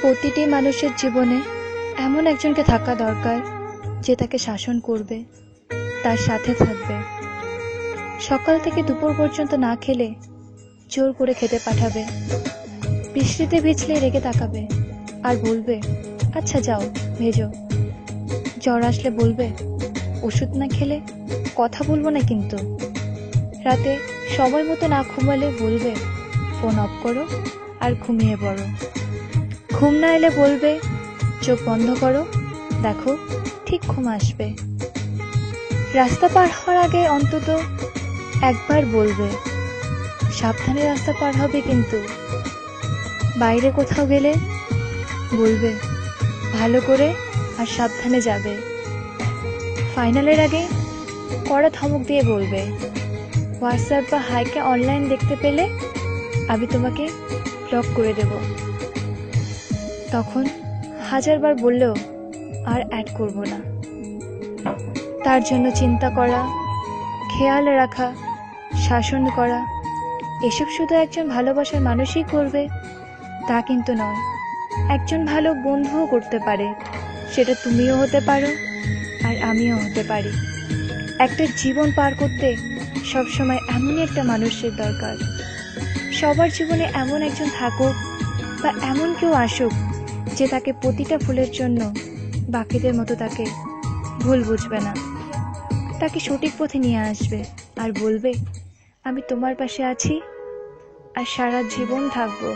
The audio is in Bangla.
প্রতিটি মানুষের জীবনে এমন একজনকে থাকা দরকার যে তাকে শাসন করবে, তার সাথে থাকবে, সকাল থেকে দুপুর পর্যন্ত না খেলে জোর করে খেতে পাঠাবে, বৃষ্টিতে ভিজলে রেগে তাকাবে আর বলবে আচ্ছা যাও ভেজো, জ্বর আসলে বলবে ওষুধ না খেলে কথা বলবো না কিন্তু, রাতে সময় মতো না ঘুমালে বলবে ফোন অফ করো আর ঘুমিয়ে পড়ো, ঘুম না এলে বলবে চোখ বন্ধ করো, দেখো ঠিক ঘুম আসবে, রাস্তা পার হওয়ার আগে অন্তত একবার বলবে সাবধানে রাস্তা পার হবে কিন্তু, বাইরে কোথাও গেলে বলবে ভালো করে আর সাবধানে যাবে, ফাইনালের আগে কড়া ধমক দিয়ে বলবে হোয়াটসঅ্যাপ বা হাইকে অনলাইন দেখতে পেলে আমি তোমাকে ব্লক করে দেব, তখন হাজারবার বললেও আর অ্যাড করব না। তার জন্য চিন্তা করা, খেয়াল রাখা, শাসন করা, এসব শুধু একজন ভালোবাসার মানুষই করবে তা কিন্তু নয়, একজন ভালো বন্ধুও করতে পারে, সেটা তুমিও হতে পারো আর আমিও হতে পারি। একটা জীবন পার করতে সবসময় এমনই একটা মানুষের দরকার। সবার জীবনে এমন একজন থাকুক বা এমন কেউ আসুক যে তাকে প্রতিটা ভুলের জন্য বাকিদের মতো তাকে ভুল বুঝবে না, তাকে সঠিক পথে নিয়ে আসবে আর বলবে আমি তোমার পাশে আছি আর সারা জীবন থাকবো।